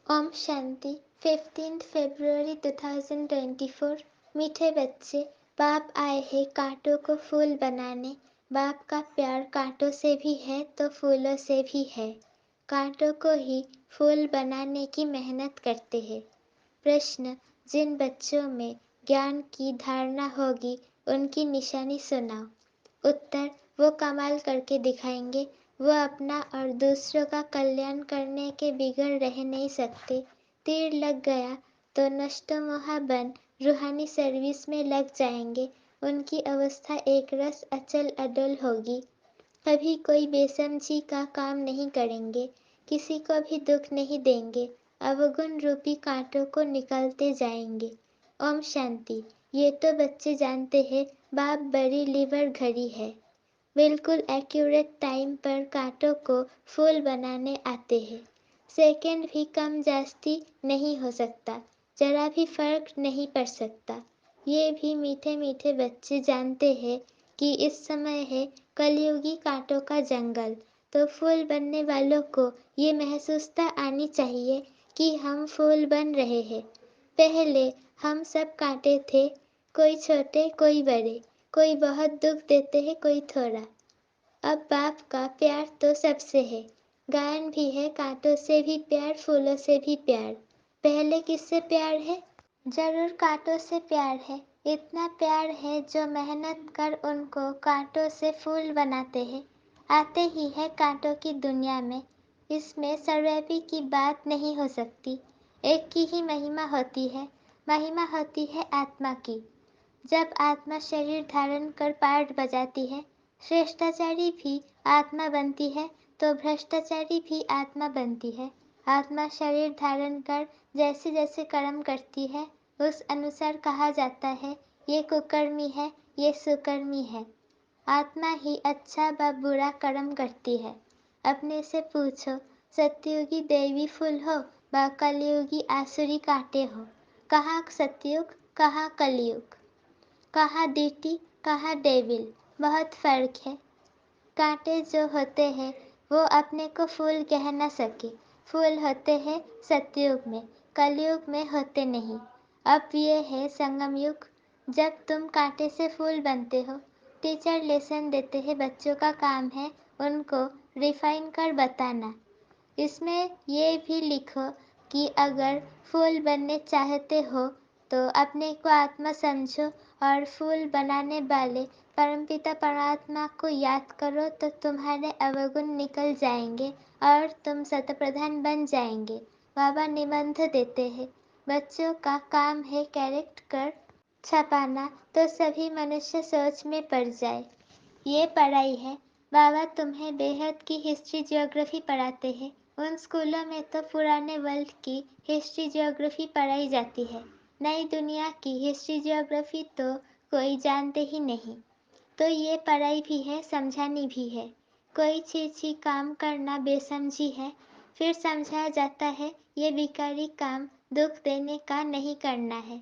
ओम शांति। 15 फरवरी 2024। मीठे बच्चे, बाप आए हैं कांटों को फूल बनाने। बाप का प्यार कांटों से भी है तो फूलों से भी है। कांटों को ही फूल बनाने की मेहनत करते हैं। प्रश्न, जिन बच्चों में ज्ञान की धारणा होगी उनकी निशानी सुनाओ। उत्तर, वो कमाल करके दिखाएंगे। वो अपना और दूसरों का कल्याण करने के बिगड़ रह नहीं सकते। तीर लग गया तो नष्टो मोहा बन रूहानी सर्विस में लग जाएंगे। उनकी अवस्था एक रस अचल अडल होगी। कभी कोई बेसमझी का काम नहीं करेंगे, किसी को भी दुख नहीं देंगे। अवगुण रूपी कांटों को निकालते जाएंगे। ओम शांति। ये तो बच्चे जानते हैं बाप बड़ी लीवर घड़ी है। बिल्कुल एक्यूरेट टाइम पर कांटों को फूल बनाने आते हैं। सेकंड भी कम जास्ती नहीं हो सकता, जरा भी फर्क नहीं पड़ सकता। ये भी मीठे मीठे बच्चे जानते हैं कि इस समय है कलयुगी कांटों का जंगल। तो फूल बनने वालों को ये महसूसता आनी चाहिए कि हम फूल बन रहे हैं। पहले हम सब कांटे थे, कोई छोटे कोई बड़े, कोई बहुत दुख देते हैं कोई थोड़ा। अब बाप का प्यार तो सबसे है। गायन भी है कांटों से भी प्यार फूलों से भी प्यार। पहले किससे प्यार है? जरूर कांटों से प्यार है। इतना प्यार है जो मेहनत कर उनको कांटों से फूल बनाते हैं। आते ही है कांटों की दुनिया में। इसमें सर्वव्यापी की बात नहीं हो सकती। एक की ही महिमा होती है। महिमा होती है आत्मा की। जब आत्मा शरीर धारण कर पाठ बजाती है, श्रेष्ठाचारी भी आत्मा बनती है तो भ्रष्टाचारी भी आत्मा बनती है। आत्मा शरीर धारण कर जैसे जैसे कर्म करती है उस अनुसार कहा जाता है ये कुकर्मी है, ये सुकर्मी है। आत्मा ही अच्छा व बुरा कर्म करती है। अपने से पूछो, सतयुगी दैवी फूल हो व कलयुगी आसुरी कांटे हो। कहाँ सतयुग, कहाँ कलयुग, कहाँ डीटी, कहाँ डेविल, बहुत फर्क है। कांटे जो होते हैं वो अपने को फूल कह न सके। फूल होते हैं सतयुग में, कलयुग में होते नहीं। अब ये है संगम युग, जब तुम कांटे से फूल बनते हो। टीचर लेसन देते हैं, बच्चों का काम है उनको रिफाइन कर बताना। इसमें ये भी लिखो कि अगर फूल बनने चाहते हो तो अपने को आत्मा समझो और फूल बनाने वाले परमपिता परमात्मा को याद करो तो तुम्हारे अवगुण निकल जाएंगे और तुम शतप्रधान बन जाएंगे। बाबा निबंध देते हैं, बच्चों का काम है कैरेक्ट कर छपाना तो सभी मनुष्य सोच में पड़ जाए। ये पढ़ाई है। बाबा तुम्हें बेहद की हिस्ट्री ज्योग्राफी पढ़ाते हैं। उन स्कूलों में तो पुराने वर्ल्ड की हिस्ट्री ज्योग्राफी पढ़ाई जाती है। नई दुनिया की हिस्ट्री ज्योग्राफी तो कोई जानते ही नहीं। तो ये पढ़ाई भी है, समझानी भी है। कोई छी काम करना बेसमझी है। फिर समझाया जाता है ये विकारी काम दुख देने का नहीं करना है।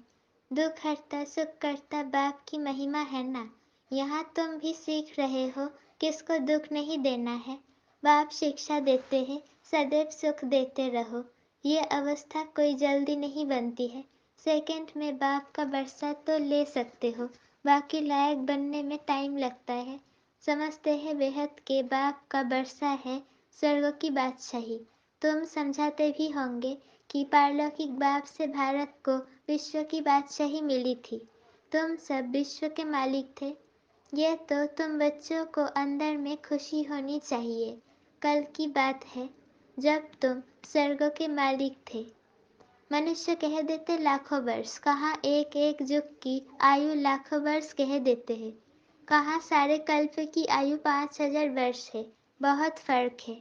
दुख हरता सुख करता बाप की महिमा है ना। यहाँ तुम भी सीख रहे हो किसको दुख नहीं देना है। बाप शिक्षा देते हैं सदैव सुख देते रहो। ये अवस्था कोई जल्दी नहीं बनती है। सेकंड में बाप का बरसा तो ले सकते हो, बाकी लायक बनने में टाइम लगता है। समझते हैं बेहद के बाप का बरसा है स्वर्ग की बादशाही। तुम समझाते भी होंगे कि पारलौकिक बाप से भारत को विश्व की बादशाही मिली थी। तुम सब विश्व के मालिक थे। ये तो तुम बच्चों को अंदर में खुशी होनी चाहिए। कल की बात है जब तुम स्वर्ग के मालिक थे। मनुष्य कह देते लाखों वर्ष, कहाँ एक एक युग की आयु लाखों वर्ष कह देते हैं। कहाँ सारे कल्प की आयु 5000 वर्ष है। बहुत फर्क है।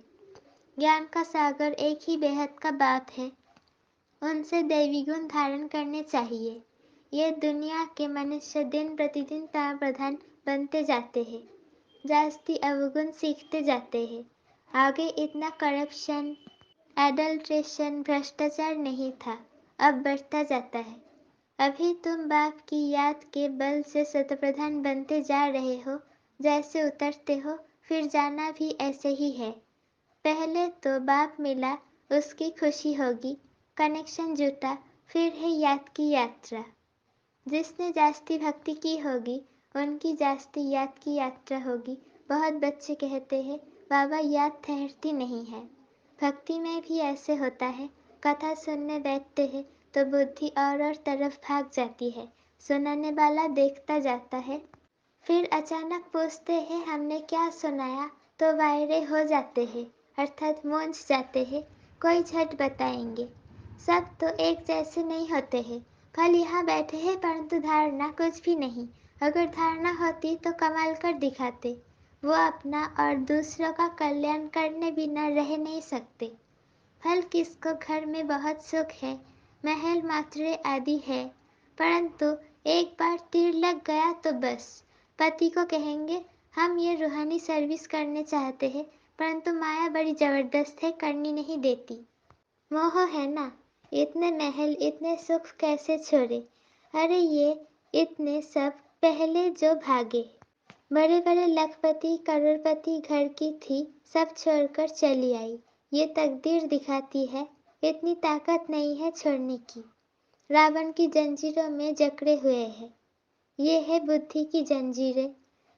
ज्ञान का सागर एक ही बेहद का बाप है। उनसे दैवी गुण धारण करने चाहिए। ये दुनिया के मनुष्य दिन प्रतिदिन प्रधान बनते जाते हैं, जास्ती अवगुण सीखते जाते हैं। आगे इतना करप्शन, एडल्ट्रेशन, भ्रष्टाचार नहीं था, अब बढ़ता जाता है। अभी तुम बाप की याद के बल से शतप्रधान बनते जा रहे हो। जैसे उतरते हो फिर जाना भी ऐसे ही है। पहले तो बाप मिला उसकी खुशी होगी, कनेक्शन जुटा, फिर है याद की यात्रा। जिसने जास्ती भक्ति की होगी उनकी जास्ती याद की यात्रा होगी। बहुत बच्चे कहते हैं बाबा याद ठहरती नहीं है। भक्ति में भी ऐसे होता है। कथा सुनने बैठते हैं तो बुद्धि और तरफ भाग जाती है। सुनाने वाला देखता जाता है, फिर अचानक पूछते हैं हमने क्या सुनाया, तो वायरे हो जाते हैं अर्थात मूंझ जाते हैं। कोई झट बताएंगे। सब तो एक जैसे नहीं होते हैं। कल यहाँ बैठे हैं परंतु धारणा कुछ भी नहीं। अगर धारणा होती तो कमाल कर दिखाते। वो अपना और दूसरों का कल्याण करने बिना रह नहीं सकते। फल किसको घर में बहुत सुख है, महल मात्रे आदि है, परंतु एक बार तीर लग गया तो बस। पति को कहेंगे हम ये रूहानी सर्विस करने चाहते हैं, परंतु माया बड़ी जबरदस्त है, करनी नहीं देती। मोह है ना, इतने महल इतने सुख कैसे छोड़े। अरे ये इतने सब पहले जो भागे। बड़े बड़े लखपति करोड़पति घर की थी, सब छोड़कर चली आई। ये तकदीर दिखाती है, इतनी ताकत नहीं है छोड़ने की। रावण की जंजीरों में जकड़े हुए हैं। ये है बुद्धि की जंजीरें।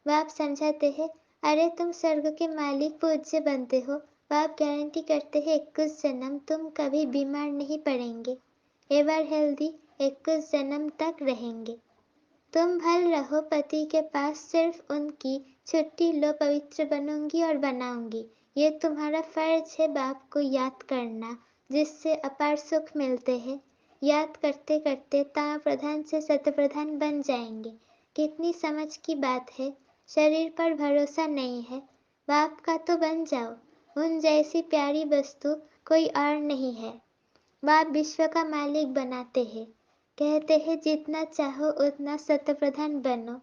बाप समझाते हैं अरे तुम स्वर्ग के मालिक पूज्य बनते हो। बाप गारंटी करते हैं 21 जन्म तुम कभी बीमार नहीं पड़ेंगे। एवर हेल्दी 21 जन्म तक रहेंगे। तुम भल रहो पति के पास, सिर्फ उनकी छुट्टी लो, पवित्र बनूंगी और बनाऊंगी। ये तुम्हारा फर्ज है बाप को याद करना, जिससे अपार सुख मिलते हैं। याद करते करते ताप प्रधान से सतप्रधान बन जाएंगे। कितनी समझ की बात है। शरीर पर भरोसा नहीं है, बाप का तो बन जाओ। उन जैसी प्यारी वस्तु कोई और नहीं है। बाप विश्व का मालिक बनाते हैं। कहते हैं जितना चाहो उतना सतप्रधान बनो,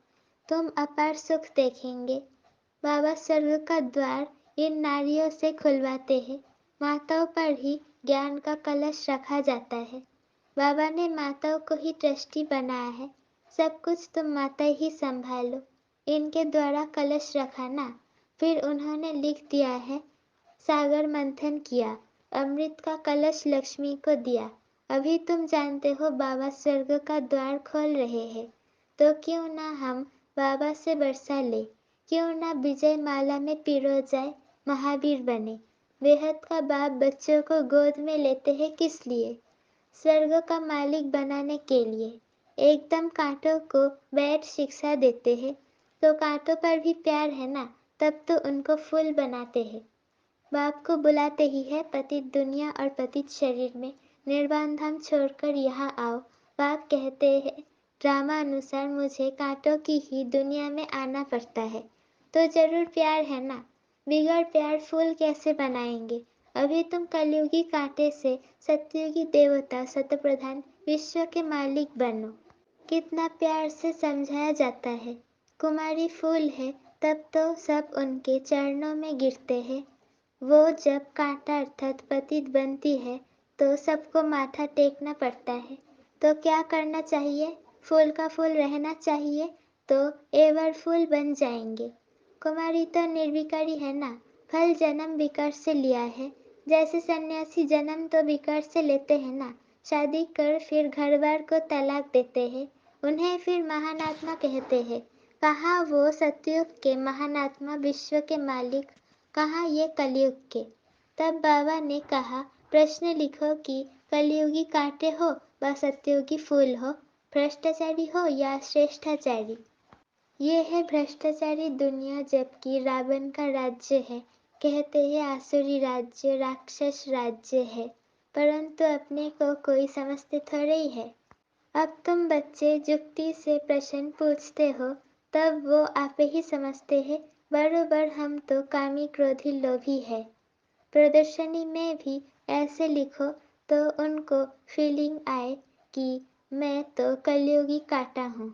तुम अपार सुख देखेंगे। बाबा स्वर्ग का द्वार इन नारियों से खुलवाते हैं। माताओं पर ही ज्ञान का कलश रखा जाता है। बाबा ने माताओं को ही ट्रस्टी बनाया है। सब कुछ तुम माता ही संभालो। इनके द्वारा कलश रखा ना। फिर उन्होंने लिख दिया है सागर मंथन किया, अमृत का कलश लक्ष्मी को दिया। अभी तुम जानते हो बाबा स्वर्ग का द्वार खोल रहे हैं, तो क्यों ना हम बाबा से बरसा ले। क्यों ना विजय माला में पिरो जाए, महावीर बने। बेहद का बाप बच्चों को गोद में लेते हैं किस लिए? स्वर्ग का मालिक बनाने के लिए। एकदम कांटों को बैठ शिक्षा देते हैं, तो कांटों पर भी प्यार है ना, तब तो उनको फूल बनाते हैं। बाप को बुलाते ही है पतित दुनिया और पतित शरीर में। निर्वाण धाम छोड़कर यहाँ आओ। बाप कहते हैं ड्रामा अनुसार मुझे कांटों की ही दुनिया में आना पड़ता है, तो जरूर प्यार है ना। बिगड़ प्यार फूल कैसे बनाएंगे। अभी तुम कलयुगी कांटे से सतयुगी देवता सतप्रधान विश्व के मालिक बनो। कितना प्यार से समझाया जाता है। कुमारी फूल है तब तो सब उनके चरणों में गिरते हैं। वो जब कांटा अर्थात पतित बनती है तो सबको माथा टेकना पड़ता है। तो क्या करना चाहिए? फूल का फूल रहना चाहिए, तो एवर फूल बन जाएंगे। कुमारी तो निर्विकारी है ना, फल जन्म विकार से लिया है। जैसे सन्यासी जन्म तो विकार से लेते हैं ना, शादी कर फिर घर बार को तलाक देते हैं, उन्हें फिर महानात्मा कहते हैं। कहा वो सतयुग के महानात्मा विश्व के मालिक, कहा ये कलयुग के। तब बाबा ने कहा प्रश्न लिखो कि कलयुगी कांटे हो व सतयुगी फूल हो, भ्रष्टाचारी हो या श्रेष्ठाचारी। ये है भ्रष्टाचारी दुनिया, जबकि रावण का राज्य है। कहते हैं आसुरी राज्य राक्षस राज्य है, परंतु अपने को कोई समझते थोड़े ही है। अब तुम बच्चे जुक्ति से प्रश्न पूछते हो, तब वो आप ही समझते हैं बरोबर हम तो कामी क्रोधी लोभी है। प्रदर्शनी में भी ऐसे लिखो तो उनको फीलिंग आए कि मैं तो कलयुगी कांटा हूँ।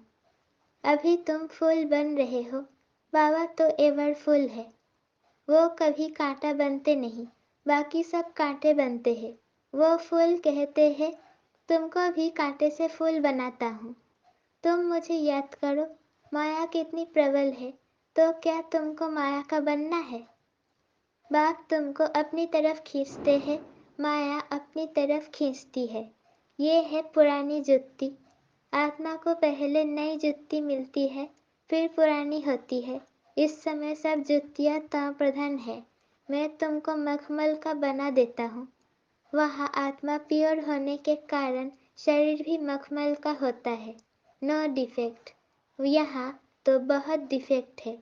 अभी तुम फूल बन रहे हो, बाबा तो एवर फूल है। वो कभी कांटा बनते नहीं, बाकी सब कांटे बनते हैं। वो फूल कहते हैं तुमको भी कांटे से फूल बनाता हूँ। तुम मुझे याद करो, माया कितनी प्रबल है, तो क्या तुमको माया का बनना है? बाप तुमको अपनी तरफ खींचते हैं, माया अपनी तरफ खींचती है। ये है पुरानी जुत्ती। आत्मा को पहले नई जुत्ती मिलती है, फिर पुरानी होती है। इस समय सब जुत्तियाँ तम प्रधान है। मैं तुमको मखमल का बना देता हूँ। वहाँ आत्मा प्योर होने के कारण शरीर भी मखमल का होता है। No defect. यहाँ तो बहुत डिफेक्ट है।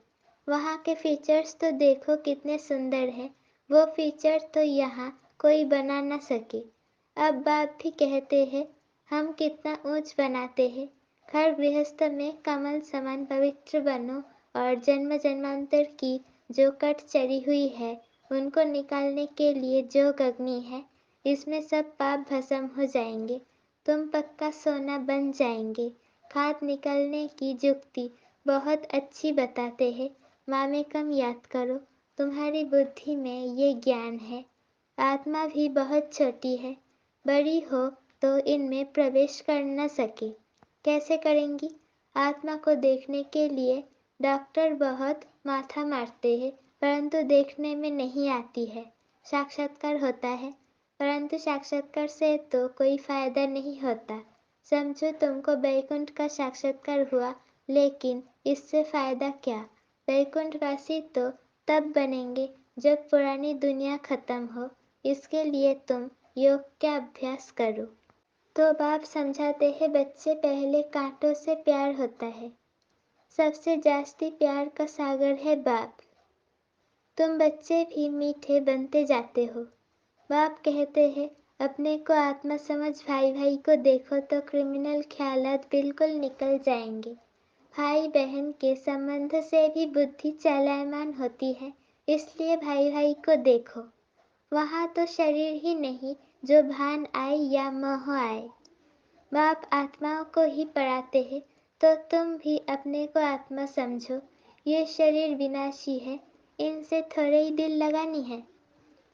वहाँ के फीचर्स तो देखो कितने सुंदर है। वो फीचर तो यहाँ कोई बना न सके। अब बाप भी कहते हैं हम कितना ऊंच बनाते हैं। हर गृहस्थ में कमल समान पवित्र बनो और जन्म जन्मांतर की जो कट चढ़ी हुई है उनको निकालने के लिए जो अग्नि है, इसमें सब पाप भस्म हो जाएंगे। तुम पक्का सोना बन जाएंगे। खाद निकलने की जुक्ति बहुत अच्छी बताते हैं। मामे कम याद करो, तुम्हारी बुद्धि में ये ज्ञान है। आत्मा भी बहुत छोटी है, बड़ी हो तो इनमें प्रवेश कर न सके। कैसे करेंगी? आत्मा को देखने के लिए डॉक्टर बहुत माथा मारते हैं, परंतु देखने में नहीं आती है। साक्षात्कार होता है, परंतु साक्षात्कार से तो कोई फायदा नहीं होता। समझो तुमको वैकुंठ का साक्षात्कार हुआ, लेकिन इससे फायदा क्या? वैकुंठवासी तो तब बनेंगे जब पुरानी दुनिया खत्म हो। इसके लिए तुम योग का अभ्यास करो। तो बाप समझाते हैं बच्चे पहले कांटों से प्यार होता है। सबसे जास्ती प्यार का सागर है बाप। तुम बच्चे भी मीठे बनते जाते हो। बाप कहते हैं अपने को आत्मा समझ भाई भाई को देखो तो क्रिमिनल ख्यालात बिल्कुल निकल जाएंगे। भाई बहन के संबंध से भी बुद्धि चलायमान होती है, इसलिए भाई भाई को देखो। वहाँ तो शरीर ही नहीं, जो भान आए या मोह आए। बाप आत्माओं को ही पढ़ाते हैं, तो तुम भी अपने को आत्मा समझो। ये शरीर विनाशी है, इनसे थोड़े ही दिल लगानी है।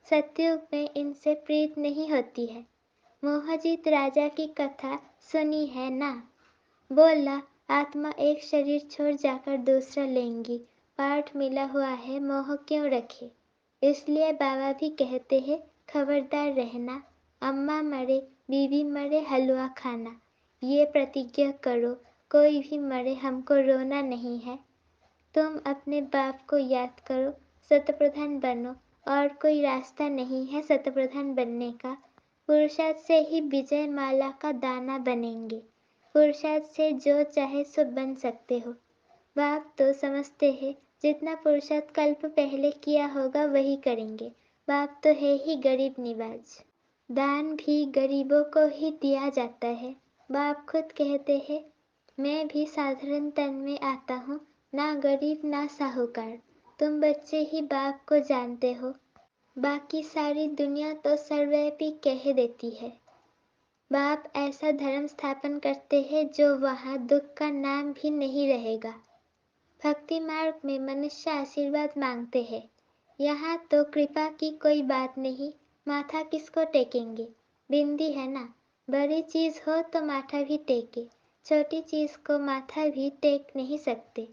सत्युग में इनसे प्रीत नहीं होती है। मोहजीत राजा की कथा सुनी है ना? बोला आत्मा एक शरीर छोड़ जाकर दूसरा लेंगी, पाठ मिला हुआ है, मोह क्यों रखे। इसलिए बाबा भी कहते हैं खबरदार रहना। अम्मा मरे, बीवी मरे, हलवा खाना। ये प्रतिज्ञा करो, कोई भी मरे हमको रोना नहीं है। तुम अपने बाप को याद करो, शतप्रधान बनो। और कोई रास्ता नहीं है शतप्रधान बनने का। पुरुषार्थ से ही विजय माला का दाना बनेंगे। पुरुषार्थ से जो चाहे सो बन सकते हो। बाप तो समझते हैं जितना पुरुषार्थ कल्प पहले किया होगा वही करेंगे। बाप तो है ही गरीब निवाज। दान भी गरीबों को ही दिया जाता है। बाप खुद कहते हैं मैं भी साधारण तन में आता हूँ, ना गरीब ना साहूकार। तुम बच्चे ही बाप को जानते हो, बाकी सारी दुनिया तो सर्वव्यापी कह देती है। बाप ऐसा धर्म स्थापन करते हैं जो वहाँ दुख का नाम भी नहीं रहेगा। भक्ति मार्ग में मनुष्य आशीर्वाद मांगते हैं। यहाँ तो कृपा की कोई बात नहीं, माथा किसको टेकेंगे। बिंदी है ना, बड़ी चीज हो तो माथा भी टेके, छोटी चीज को माथा भी टेक नहीं सकते।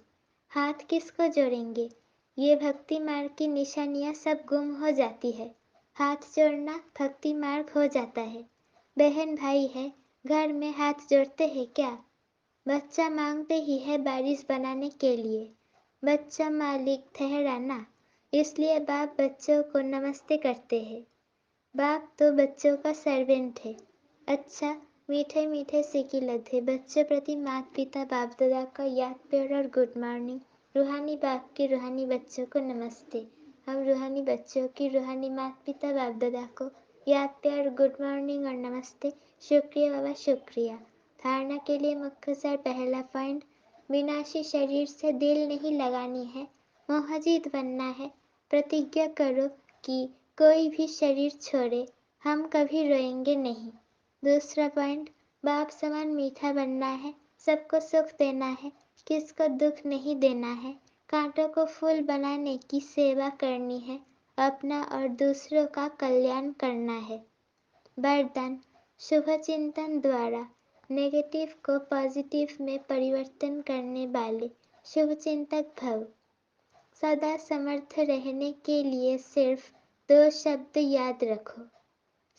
हाथ किसको जोड़ेंगे। ये भक्ति मार्ग की निशानियाँ सब गुम हो जाती है। हाथ जोड़ना भक्ति मार्ग हो जाता है। बहन भाई है, घर में हाथ जोड़ते हैं क्या? बच्चा मांगते ही है बारिश बनाने के लिए। बच्चा मालिक ठहराना, इसलिए बाप बच्चों को नमस्ते करते हैं। बाप तो बच्चों का सर्वेंट है। अच्छा, मीठे मीठे सिकी लधे बच्चे प्रति माता पिता बाप दादा का याद प्यार और गुड मॉर्निंग। रूहानी बाप की रूहानी बच्चों को नमस्ते। हम रूहानी बच्चों की रूहानी माता पिता बाप दादा को याद प्यार गुड मॉर्निंग और नमस्ते। शुक्रिया बाबा, शुक्रिया। धारणा के लिए मुख्य सार पहला पॉइंट, विनाशी शरीर से दिल नहीं लगानी है, मोहजीत बनना है। प्रतिज्ञा करो कि कोई भी शरीर छोड़े हम कभी रोएंगे नहीं। दूसरा पॉइंट, बाप समान मीठा बनना है, सबको सुख देना है, किसको दुख नहीं देना है। कांटों को फूल बनाने की सेवा करनी है, अपना और दूसरों का कल्याण करना है। वरदान, शुभ चिंतन द्वारा नेगेटिव को पॉजिटिव में परिवर्तन करने वाले शुभ चिंतक भव। सदा समर्थ रहने के लिए सिर्फ 2 शब्द याद रखो,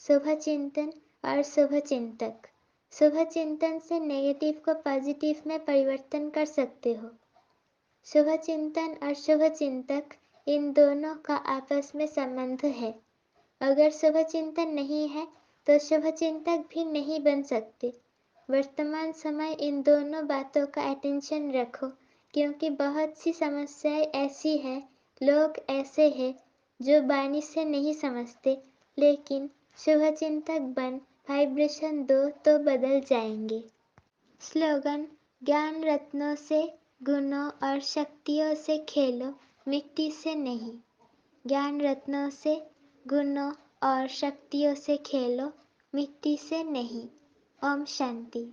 शुभ चिंतन और शुभ चिंतक। शुभ चिंतन से नेगेटिव को पॉजिटिव में परिवर्तन कर सकते हो। शुभ चिंतन और शुभ चिंतक, इन दोनों का आपस में संबंध है। अगर शुभ चिंतन नहीं है तो शुभ चिंतक भी नहीं बन सकते। वर्तमान समय इन दोनों बातों का अटेंशन रखो, क्योंकि बहुत सी समस्याएं ऐसी हैं, लोग ऐसे हैं जो बानी से नहीं समझते, लेकिन शुभ चिंतक बन वाइब्रेशन दो तो बदल जाएंगे। स्लोगन: ज्ञान रत्नों से, गुणों और शक्तियों से खेलो, मिट्टी से नहीं। ज्ञान रत्नों से, गुणों और शक्तियों से खेलो, मिट्टी से नहीं। ओम शांति।